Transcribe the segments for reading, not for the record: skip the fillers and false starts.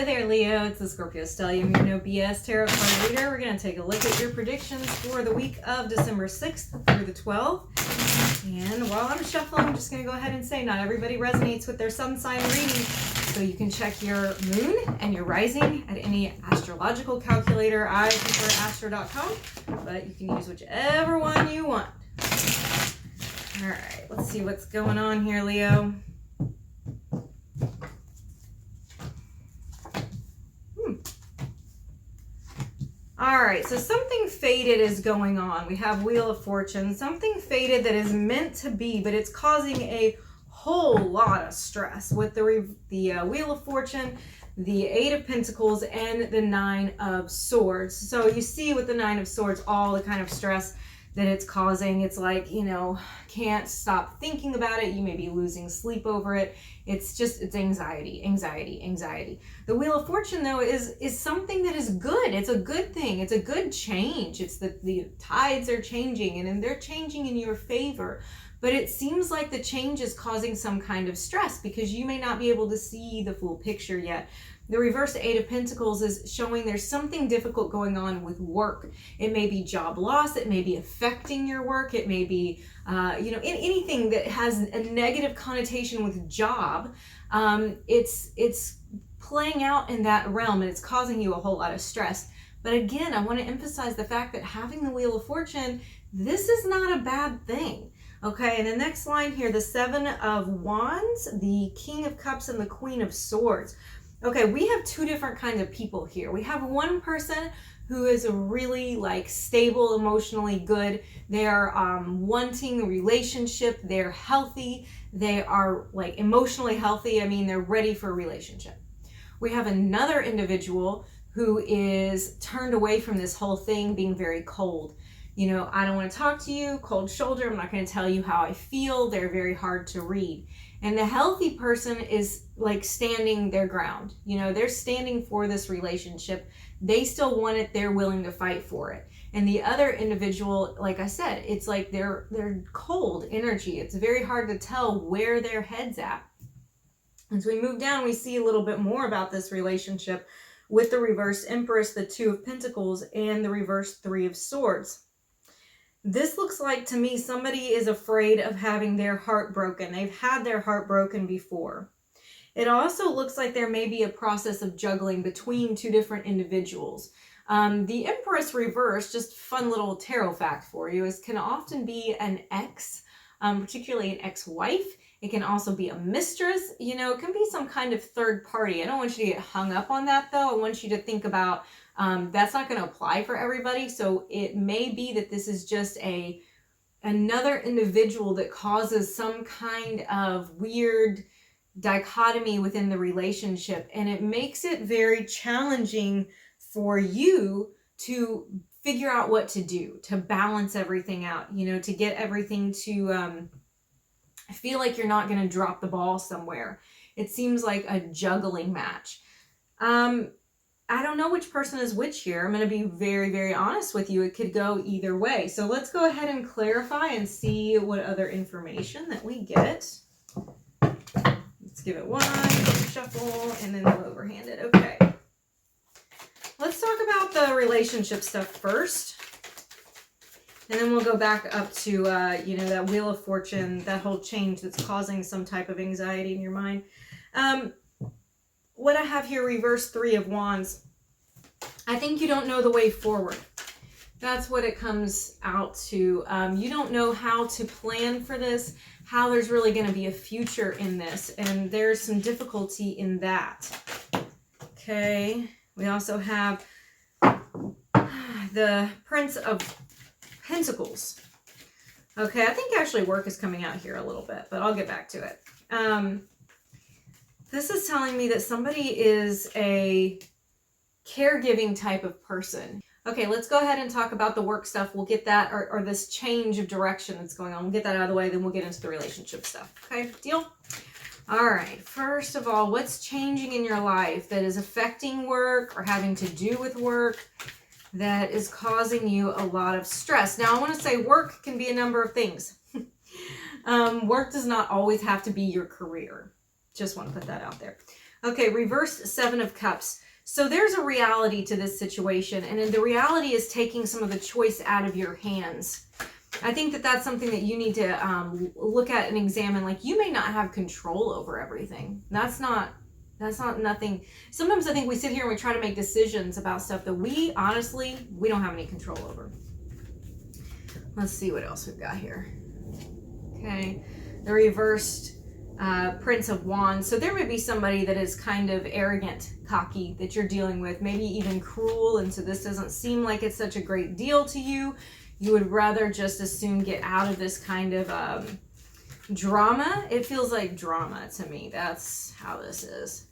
Hi there, Leo. It's the Scorpio Stellium, your no BS tarot card reader. We're going to take a look at your predictions for the week of December 6th through the 12th. And while I'm shuffling, I'm just going to go ahead and say not everybody resonates with their sun sign reading. So you can check your moon and your rising at any astrological calculator. I prefer astro.com, but you can use whichever one you want. All right, let's see what's going on here, Leo. All right, so something fated is going on. We have Wheel of Fortune, something fated that is meant to be, but it's causing a whole lot of stress with the Wheel of Fortune, the Eight of Pentacles, and the Nine of Swords. So you see with the Nine of Swords all the kind of stress that it's causing. It's like, you know, can't stop thinking about it. You may be losing sleep over it. It's anxiety, anxiety, anxiety. The Wheel of Fortune, though, is something that is good. It's a good thing. It's a good change. It's the tides are changing, and they're changing in your favor. But it seems like the change is causing some kind of stress because you may not be able to see the full picture yet. The reverse Eight of Pentacles is showing there's something difficult going on with work. It may be job loss. It may be affecting your work. It may be, anything that has a negative connotation with job. It's playing out in that realm, and it's causing you a whole lot of stress. But again, I want to emphasize the fact that having the Wheel of Fortune, this is not a bad thing. Okay, and the next line here, the Seven of Wands, the King of Cups, and the Queen of Swords. Okay, we have two different kinds of people here. We have one person who is really like stable, emotionally good. They are wanting a relationship. They're healthy. They are like emotionally healthy. I mean, they're ready for a relationship. We have another individual who is turned away from this whole thing, being very cold. You know, I don't want to talk to you, cold shoulder. I'm not going to tell you how I feel. They're very hard to read. And the healthy person is like standing their ground. You know, they're standing for this relationship. They still want it. They're willing to fight for it. And the other individual, like I said, it's like they're cold energy. It's very hard to tell where their head's at. As we move down, we see a little bit more about this relationship with the reverse Empress, the Two of Pentacles, and the reverse Three of Swords. This looks like to me somebody is afraid of having their heart broken. They've had their heart broken before. It also looks like there may be a process of juggling between two different individuals. The Empress reverse, just fun little tarot fact for you, can often be an ex, particularly an ex-wife. It can also be a mistress. You know, it can be some kind of third party. I don't want you to get hung up on that, though. I want you to think about that's not going to apply for everybody. So it may be that this is just another individual that causes some kind of weird dichotomy within the relationship. And it makes it very challenging for you to figure out what to do, to balance everything out, you know, to get everything to feel like you're not going to drop the ball somewhere. It seems like a juggling match. I don't know which person is which here. I'm going to be very, very honest with you. It could go either way. So let's go ahead and clarify and see what other information that we get. Let's give it one shuffle and then we'll overhand it. Okay. Let's talk about the relationship stuff first. And then we'll go back up to, that Wheel of Fortune, that whole change that's causing some type of anxiety in your mind. What I have here, reverse Three of Wands. I think you don't know the way forward. That's what it comes out to. You don't know how to plan for this, how there's really going to be a future in this. And there's some difficulty in that. Okay. We also have the Prince of Pentacles. Okay, I think actually work is coming out here a little bit, but I'll get back to it. This is telling me that somebody is a caregiving type of person. Okay, let's go ahead and talk about the work stuff. We'll get that, or this change of direction that's going on. We'll get that out of the way, then we'll get into the relationship stuff. Okay, deal? All right, first of all, what's changing in your life that is affecting work or having to do with work that is causing you a lot of stress? Now, I want to say work can be a number of things. Work does not always have to be your career. Just want to put that out there. Okay, reversed Seven of Cups. So there's a reality to this situation, and the reality is taking some of the choice out of your hands. I think that that's something that you need to look at and examine. Like, you may not have control over everything. That's not nothing. Sometimes I think we sit here and we try to make decisions about stuff that we don't have any control over. Let's see what else we've got here. Okay, the reversed Prince of Wands. So there may be somebody that is kind of arrogant, cocky that you're dealing with, maybe even cruel, and so this doesn't seem like it's such a great deal to you. You would rather just as soon get out of this kind of drama. It feels like drama to me. That's how this is.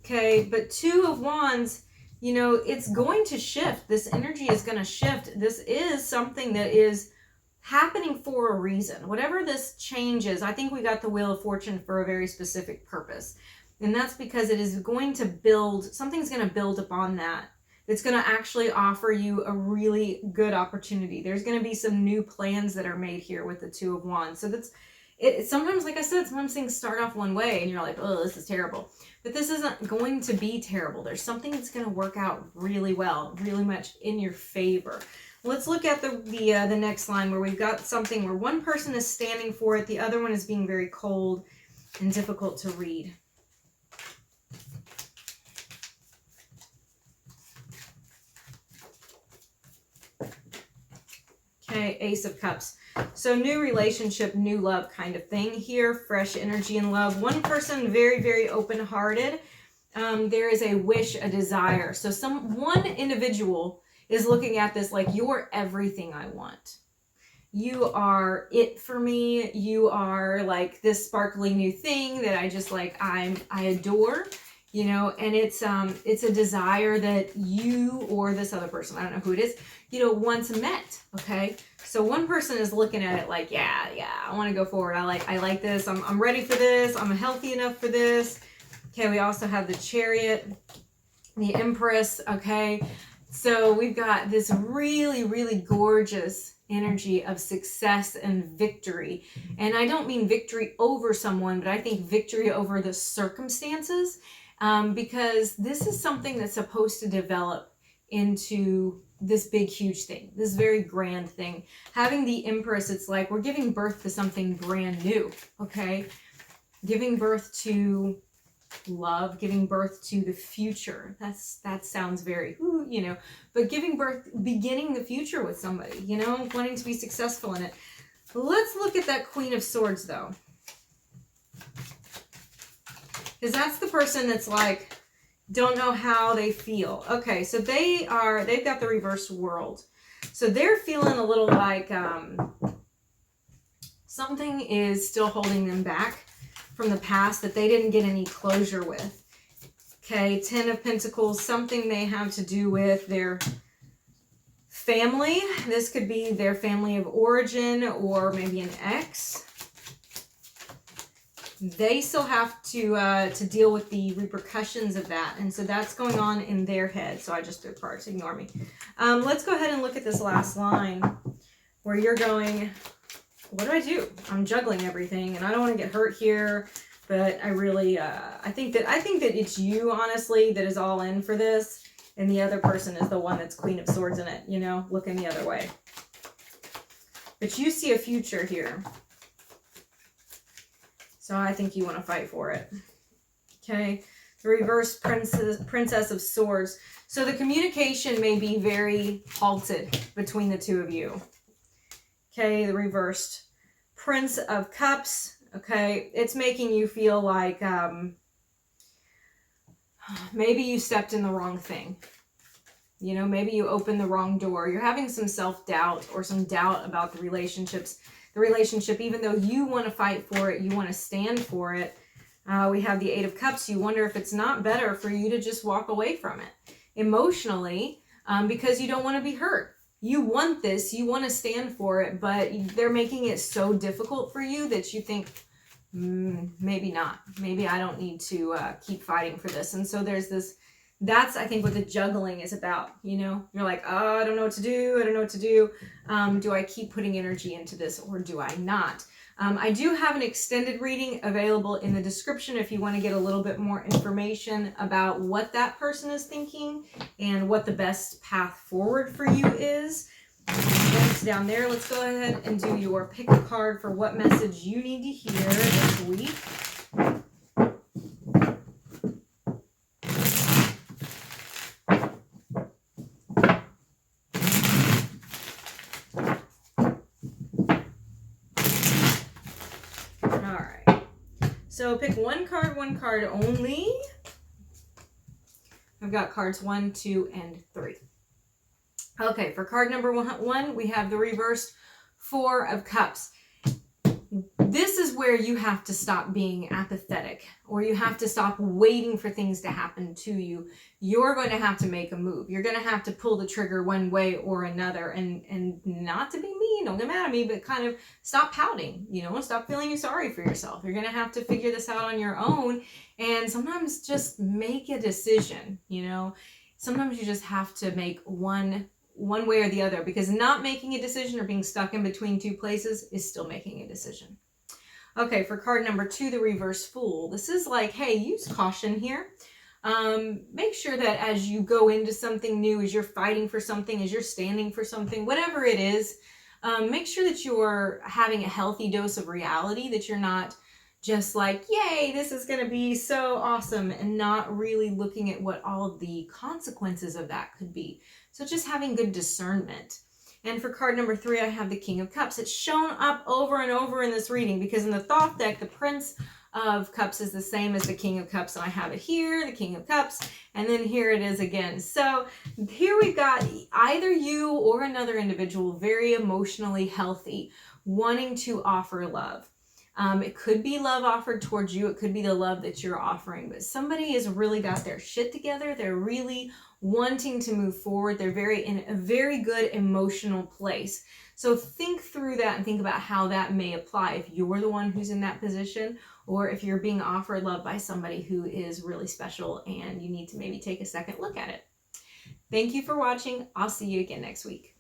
Okay, but Two of Wands, you know, it's going to shift. This energy is going to shift. This is something that is happening for a reason. Whatever this change is, I think we got the Wheel of Fortune for a very specific purpose. And that's because it is going to build, something's going to build upon that. It's going to actually offer you a really good opportunity. There's going to be some new plans that are made here with the Two of Wands. So that's it. Sometimes, like I said, sometimes things start off one way and you're like, oh, this is terrible. But this isn't going to be terrible. There's something that's going to work out really well, really much in your favor. Let's look at the next line where we've got something where one person is standing for it, the other one is being very cold and difficult to read. Okay, Ace of Cups. So new relationship, new love kind of thing here. Fresh energy and love. One person very, very open-hearted. There is a wish, a desire. So one individual is looking at this like, you're everything I want. You are it for me. You are like this sparkly new thing that I just like, I adore, you know, and it's a desire that you or this other person, I don't know who it is, you know, once met. Okay. So one person is looking at it like, yeah, I want to go forward. I like this. I'm ready for this. I'm healthy enough for this. Okay. We also have the Chariot, the Empress. Okay. So we've got this really, really gorgeous energy of success and victory. And I don't mean victory over someone, but I think victory over the circumstances, because this is something that's supposed to develop into this big, huge thing, this very grand thing. Having the Empress, it's like we're giving birth to something brand new, okay? Giving birth to love, giving birth to the future. That sounds very, you know, but giving birth, beginning the future with somebody, you know, wanting to be successful in it. Let's look at that Queen of Swords though. Because that's the person that's like, don't know how they feel. Okay, so they've got the reversed World. So they're feeling a little like something is still holding them back from the past that they didn't get any closure with. Okay, Ten of Pentacles, something may have to do with their family. This could be their family of origin or maybe an ex. They still have to deal with the repercussions of that. And so that's going on in their head. So I just threw cards, ignore me. Let's go ahead and look at this last line where you're going, what do I do? I'm juggling everything and I don't want to get hurt here, but I really, I think that it's you, honestly, that is all in for this. And the other person is the one that's Queen of Swords in it, you know, looking the other way. But you see a future here. So I think you want to fight for it. Okay. The reverse Princess of Swords. So the communication may be very halted between the two of you. Okay. The reversed Prince of Cups. Okay. It's making you feel like maybe you stepped in the wrong thing. You know, maybe you opened the wrong door. You're having some self-doubt or some doubt about the relationship, even though you want to fight for it, you want to stand for it. We have the Eight of Cups. You wonder if it's not better for you to just walk away from it emotionally, because you don't want to be hurt. You want this, you want to stand for it, but they're making it so difficult for you that you think, maybe not. Maybe I don't need to keep fighting for this. And so there's this, that's, I think, what the juggling is about. You know, you're like, oh, I don't know what to do. I don't know what to do. Do I keep putting energy into this or do I not? I do have an extended reading available in the description if you want to get a little bit more information about what that person is thinking and what the best path forward for you is. It's down there. Let's go ahead and do your pick a card for what message you need to hear this week. So pick one card only. I've got cards 1, 2, and 3. Okay, for card number one, we have the reversed 4 of Cups. This is where you have to stop being apathetic, or you have to stop waiting for things to happen to you. You're going to have to make a move. You're going to have to pull the trigger one way or another, and not to be mean, don't get mad at me, but kind of stop pouting, stop feeling sorry for yourself. You're going to have to figure this out on your own, and sometimes just make a decision, Sometimes you just have to make one way or the other, because not making a decision or being stuck in between two places is still making a decision. Okay, for card number 2, the reverse Fool. This is like, hey, use caution here. Make sure that as you go into something new, as you're fighting for something, as you're standing for something, whatever it is, make sure that you're having a healthy dose of reality, that you're not just like, yay, this is going to be so awesome, and not really looking at what all of the consequences of that could be. So just having good discernment. And for card number 3, I have the King of Cups. It's shown up over and over in this reading because in the Thoth deck, the Prince of Cups is the same as the King of Cups. And I have it here, the King of Cups, and then here it is again. So here we've got either you or another individual very emotionally healthy, wanting to offer love. It could be love offered towards you. It could be the love that you're offering. But somebody has really got their shit together. They're really wanting to move forward. They're in a very good emotional place. So think through that and think about how that may apply if you're the one who's in that position, or if you're being offered love by somebody who is really special and you need to maybe take a second look at it. Thank you for watching. I'll see you again next week.